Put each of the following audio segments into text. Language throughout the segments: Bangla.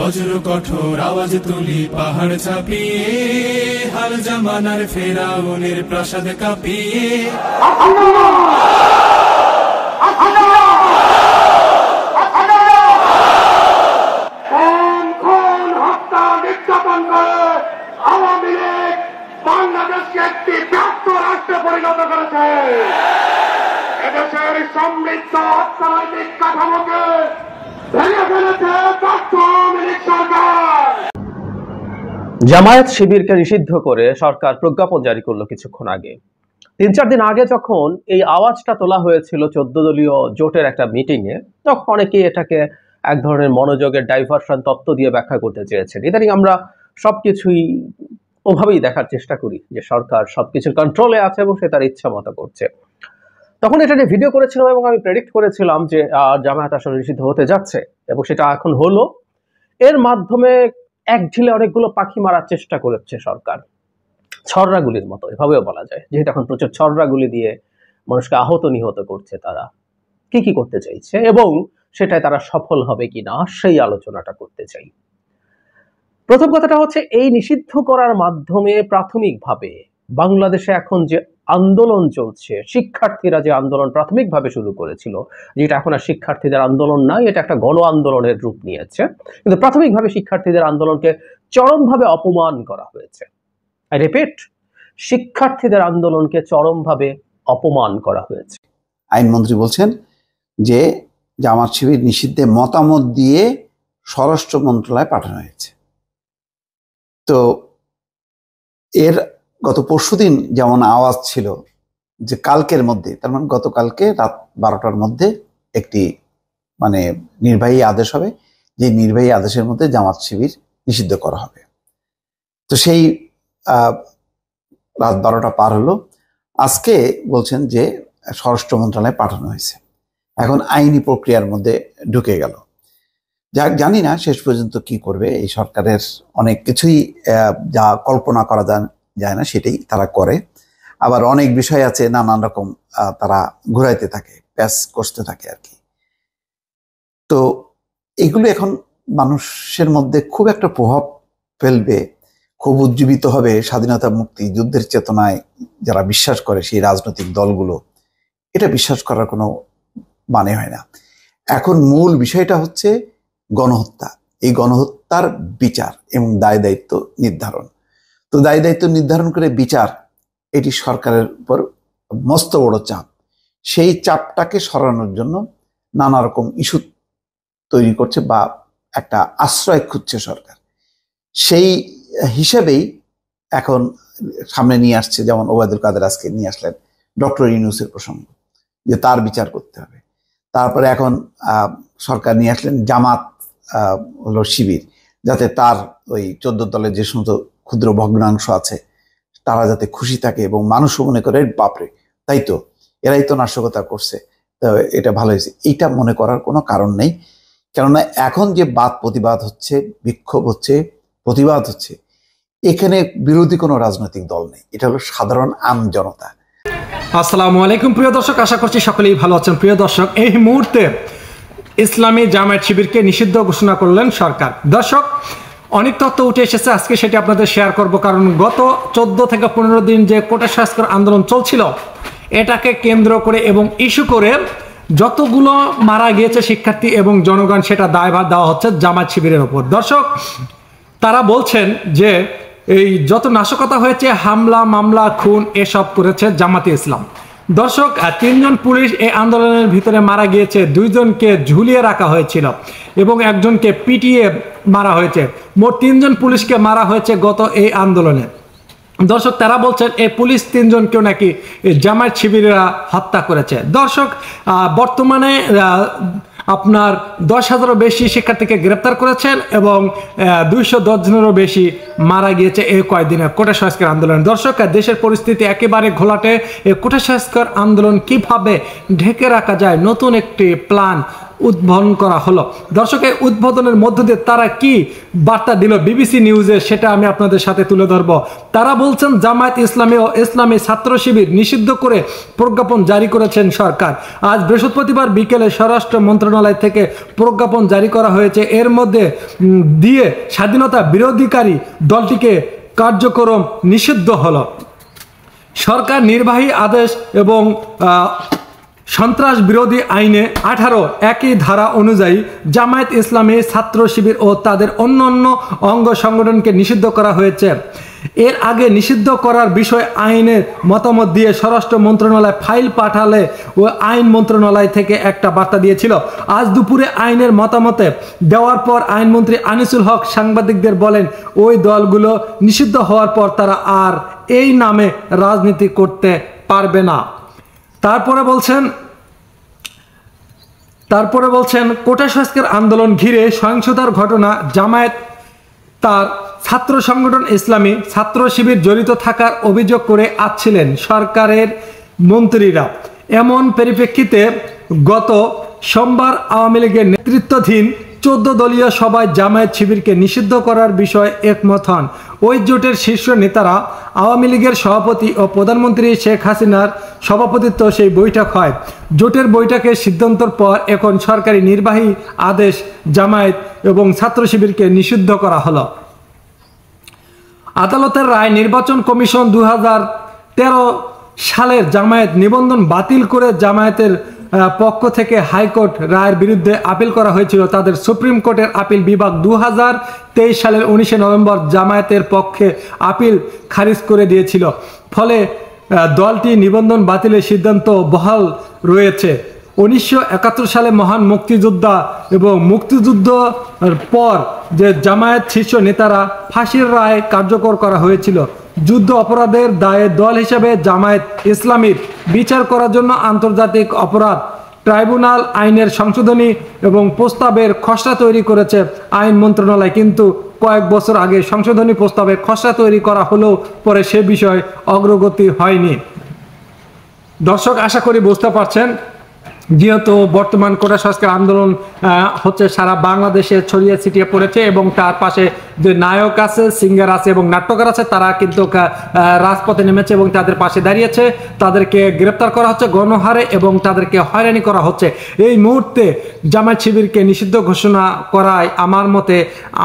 বজ্র কঠোর আওয়াজ তুলি পাহাড় ছাপিয়ে, হাল জামানার ফেরাউনের প্রাসাদ কাঁপিয়ে। হত্যা নির্যাতন করে আওয়ামী লীগ বাংলাদেশকে একটি ব্যর্থ রাষ্ট্রে পরিণত করেছে। এদেশের সমৃদ্ধ অর্থনৈতিক কাঠামোকে ভেঙে ফেলেছে ব্যর্থ আওয়ামী লীগ সরকার। জামায়াত শিবিরকে নিষিদ্ধ করে সরকার প্রজ্ঞাপন জারি করলো কিছুক্ষণ আগে। ৩-৪ দিন আগে যখন এই আওয়াজটা তোলা হয়েছিল 14 দলীয় জোটের একটা মিটিং এ, তখন অনেকেই এটাকে এক ধরনের মনোযোগের ডাইভার্সন তত্ত্ব দিয়ে ব্যাখ্যা করতে চেয়েছেন। ইদানিং আমরা সবকিছুই ওভাবেই দেখার চেষ্টা করি যে সরকার সবকিছুর কন্ট্রোলে আছে এবং সে তার ইচ্ছা মতো করছে। তখন এটা নিয়ে ভিডিও করেছিলাম এবং আমি প্রেডিক্ট করেছিলাম যে জামায়াত আসলে নিষিদ্ধ হতে যাচ্ছে, এবং সেটা এখন হলো। এর মাধ্যমে এক ঢিলে অনেকগুলো পাখি মারার চেষ্টা করেছে সরকার, ছড়রাগুলির মতো এভাবেও বলা যায়, যেহেতু এখন প্রচুর ছড়রাগুলি দিয়ে মানুষকে আহত নিহত করছে। তারা কি কি করতে চাইছে এবং সেটাই তারা সফল হবে কিনা, সেই আলোচনাটা করতে চাই। প্রথম কথাটা হচ্ছে, এই নিষিদ্ধ করার মাধ্যমে প্রাথমিকভাবে বাংলাদেশে এখন যে আন্দোলন চলছে, শিক্ষার্থীরা যে আন্দোলন প্রাথমিকভাবে শুরু করেছিল, যেটা এখন আর শিক্ষার্থীদের আন্দোলন নাই, এটা একটা গণ আন্দোলনের রূপ নিয়েছে, কিন্তু প্রাথমিকভাবে শিক্ষার্থীদের আন্দোলনকে চরমভাবে অপমান করা হয়েছে। আই রিপিট, শিক্ষার্থীদের আন্দোলনকে চরমভাবে অপমান করা হয়েছে। আইনমন্ত্রী বলছেন যে জামাত শিবির নিষিদ্ধে মতামত দিয়ে স্বরাষ্ট্র মন্ত্রণালয়ে পাঠানো হয়েছে। তো এর গত পরশুদিন যেমন আওয়াজ ছিল যে কালকের মধ্যে, তার মানে গতকালকে রাত 12টার মধ্যে একটি নির্বাহী আদেশ হবে, যে নির্বাহী আদেশের মধ্যে জামাত শিবির নিষিদ্ধ করা হবে। তো সেই রাত 12টা পার হলো, আজকে বলছেন যে স্বরাষ্ট্র মন্ত্রণালয়ে পাঠানো হয়েছে, এখন আইনি প্রক্রিয়ার মধ্যে ঢুকে গেল। যাক, জানি না শেষ পর্যন্ত কি করবে এই সরকারের। অনেক কিছুই যা কল্পনা করা যায় না সেটাই তারা করে, আবার অনেক বিষয় আছে নানান রকম তারা ঘুরাইতে থাকে, প্যাস কষতে থাকে আর কি। তো এগুলো এখন মানুষের মধ্যে খুব একটা প্রভাব ফেলবে, খুব উজ্জীবিত হবে। স্বাধীনতা, মুক্তি, যুদ্ধের চেতনায় যারা বিশ্বাস করে সেই রাজনৈতিক দলগুলো, এটা বিশ্বাস করার কোনো মানে হয় না। এখন মূল বিষয়টা হচ্ছে গণহত্যা, এই গণহত্যার বিচার এবং দায় দায়িত্ব নির্ধারণ। তো দায় দায়িত্ব নির্ধারণ করে বিচার, এটি সরকারের উপর মস্ত বড় চাপ। সেই চাপটাকে সরানোর জন্য নানা রকম ইস্যু তৈরি করছে বা একটা আশ্রয় খুঁজছে সরকার। সেই হিসেবেই এখন সামনে নিয়ে আসছে, যেমন ওবায়দুল কাদের আজকে নিয়ে আসলেন ডক্টর ইউনূসের প্রসঙ্গ, যে তার বিচার করতে হবে। তারপরে এখন সরকার নিয়ে আসলেন জামাত হলো শিবির, যাতে তার ওই 14 দলের যে সমস্ত ক্ষুদ্র ভগ্নাংশ আছে তারা যাতে খুশি থাকে এবং মানুষও মনে করে বাপরে, তাই তো এরাই তো নাশকতা করছে, তো এটা ভালো হয়েছে। এইটা মনে করার কোনো কারণ নেই, কেননা এখন যে বাদ প্রতিবাদ হচ্ছে, বিক্ষোভ হচ্ছে, প্রতিবাদ হচ্ছে, এখানে বিরোধী কোনো রাজনৈতিক দল নেই, এটা হলো সাধারণ আম জনতা। আসসালামু আলাইকুম প্রিয় দর্শক, আশা করছি সকলেই ভালো আছেন। প্রিয় দর্শক, এই মুহূর্তে ইসলামী জামায়াত শিবিরকে নিষিদ্ধ ঘোষণা করলেন সরকার। দর্শক, অনেক তথ্য উঠে এসেছে, আজকে সেটি আপনাদের শেয়ার করব। কারণ গত 14 থেকে 15 দিন যে কোটা সংস্কার আন্দোলন চলছিল, এটাকে কেন্দ্র করে এবং ইস্যু করে যতগুলো মারা গিয়েছে শিক্ষার্থী এবং জনগণ, সেটা দায়ভার দেওয়া হচ্ছে জামায়াত শিবিরের ওপর। দর্শক, তারা বলছেন যে এই যত নাশকতা হয়েছে, হামলা, মামলা, খুন, এসব করেছে জামাতে ইসলাম। দর্শক, 3 জন পুলিশ এই আন্দোলনের ভিতরে মারা গিয়েছে, 2 জনকে ঝুলিয়ে রাখা হয়েছিল এবং একজনকে পিটিয়ে মারা হয়েছে। মোট 3 জন পুলিশকে মারা হয়েছে গত এই আন্দোলনে। দর্শক, তারা বলছেন এই পুলিশ 3 জনকেও নাকি জামায়াত শিবিরেরা হত্যা করেছে। দর্শক, বর্তমানে আপনার 10,000-এরও বেশি শিক্ষার্থীকে গ্রেপ্তার করেছেন এবং 210 জনেরও বেশি মারা গিয়েছে এই কয়েকদিনে কোটা সংস্কার আন্দোলন। দর্শক, দেশের পরিস্থিতি একেবারে ঘোলাটে। এই কোটা সংস্কার আন্দোলন কিভাবে ঢেকে রাখা যায়, নতুন একটি প্ল্যান উদ্বোধন করা হলো। দর্শক, এই উদ্বোধনের মধ্য দিয়ে তারা কি বার্তা দিল বিবিসি নিউজে, সেটা আমি আপনাদের সাথে তুলে ধরব। তারা বলছেন জামায়াত ইসলামী ও ইসলামী ছাত্র শিবির নিষিদ্ধ করে প্রজ্ঞাপন জারি করেছেন সরকার। আজ বৃহস্পতিবার বিকেলে স্বরাষ্ট্র মন্ত্রণালয় থেকে প্রজ্ঞাপন জারি করা হয়েছে। এর মধ্যে দিয়ে স্বাধীনতা বিরোধীকারী দলটিকে কার্যক্রম নিষিদ্ধ হলো। সরকার নির্বাহী আদেশ এবং সন্ত্রাস বিরোধী আইনে 18 একই ধারা অনুযায়ী জামায়াত ইসলামী ছাত্র শিবির ও তাদের অন্যান্য অঙ্গ সংগঠনকে নিষিদ্ধ করা হয়েছে। এর আগে নিষিদ্ধ করার বিষয়ে আইনের মতামত দিয়ে স্বরাষ্ট্র মন্ত্রণালয় ফাইল পাঠালে ও আইন মন্ত্রণালয় থেকে একটা বার্তা দিয়েছিল। আজ দুপুরে আইনের মতামতে দেওয়ার পর আইনমন্ত্রী আনিসুল হক সাংবাদিকদের বলেন, ওই দলগুলো নিষিদ্ধ হওয়ার পর তারা আর এই নামে রাজনীতি করতে পারবে না। তারপরে বলছেন কোটা সংস্কার আন্দোলন ঘিরে সহিংসতার ঘটনা জামায়াত তার ছাত্র সংগঠন ইসলামী ছাত্র শিবির জড়িত থাকার অভিযোগ করে আসছিলেন সরকারের মন্ত্রীরা। এমন পরিপ্রেক্ষিতে গত সোমবার আওয়ামী লীগের নেতৃত্বাধীন 14 দলীয় সভায় জামায়াত শিবিরকে নিষিদ্ধ করার বিষয়ে একমত হন। ওই জোটের শীর্ষ নেতারা আওয়ামী লীগের সভাপতি ও প্রধানমন্ত্রী শেখ হাসিনার সভাপতিত্ব সেই বৈঠক হয়। জোটের বৈঠকের সিদ্ধান্তের পর এখন সরকারি নির্বাহী আদেশ জামায়াত এবং ছাত্র শিবিরকে নিষিদ্ধ করা হলো। আদালতের রায় নির্বাচন কমিশন 2013 সালের জামায়াত নিবন্ধন বাতিল করে জামায়াতের পক্ষ থেকে হাইকোর্ট রায়ের বিরুদ্ধে আপিল করা হয়েছিল। তাদের সুপ্রিম কোর্টের আপিল বিভাগ 2023 সালের 19 নভেম্বর জামায়াতের পক্ষে আপিল খারিজ করে দিয়েছিল। ফলে দলটি নিবন্ধন বাতিলের সিদ্ধান্ত বহাল রয়েছে। 1971 সালে মহান মুক্তিযোদ্ধা এবং মুক্তিযুদ্ধের পর যে জামায়াত শীর্ষ নেতারা ফাঁসির রায় কার্যকর করা হয়েছিল। যুদ্ধ অপরাধের দায়ে দল হিসেবে জামায়াত ইসলামীর বিচার করার জন্য আন্তর্জাতিক অপরাধ ট্রাইব্যুনাল আইনের সংশোধনী এবং প্রস্তাবের খসড়া তৈরি করেছে আইন মন্ত্রণালয়। কিন্তু কয়েক বছর আগে সংশোধনী প্রস্তাবের খসড়া তৈরি করা হলেও পরে সে বিষয়ে অগ্রগতি হয়নি। দর্শক, আশা করি বুঝতে পারছেন, যেহেতু বর্তমান কোটা সংস্কার আন্দোলন হচ্ছে সারা বাংলাদেশে ছড়িয়ে ছিটিয়ে পড়েছে এবং তার পাশে যে নায়ক আছে, সিঙ্গার আছে এবং নাট্যকার আছে, তারা কিন্তু রাজপথে নেমেছে এবং তাদের পাশে দাঁড়িয়েছে। তাদেরকে গ্রেপ্তার করা হচ্ছে গণহারে এবং তাদেরকে হয়রানি করা হচ্ছে। এই মুহূর্তে জামায়াত শিবিরকে নিষিদ্ধ ঘোষণা করায়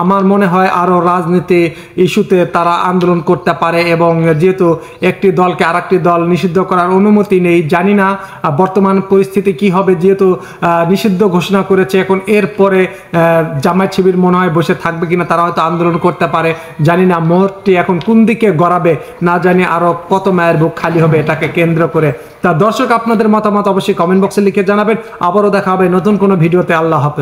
আমার মনে হয় আরও রাজনীতি ইস্যুতে তারা আন্দোলন করতে পারে। এবং যেহেতু একটি দলকে আরেকটি দল নিষিদ্ধ করার অনুমতি নেই, জানি না বর্তমান পরিস্থিতি কি হবে। যেহেতু নিষিদ্ধ ঘোষণা করেছে, এখন এরপরে জামায়াত শিবির মনে হয় বসে থাকবে কিনা, তারা হয়তো আন্দোলন করতে পারে, জানি না। মোহরটি এখন কোন দিকে গড়াবে না জানি, আরো কত মায়ের বুক খালি হবে এটাকে কেন্দ্র করে। তা দর্শক, আপনাদের মতামত অবশ্যই কমেন্ট বক্সে লিখে জানাবেন। আবারও দেখা হবে নতুন কোনো ভিডিওতে। আল্লাহ হাফেজ।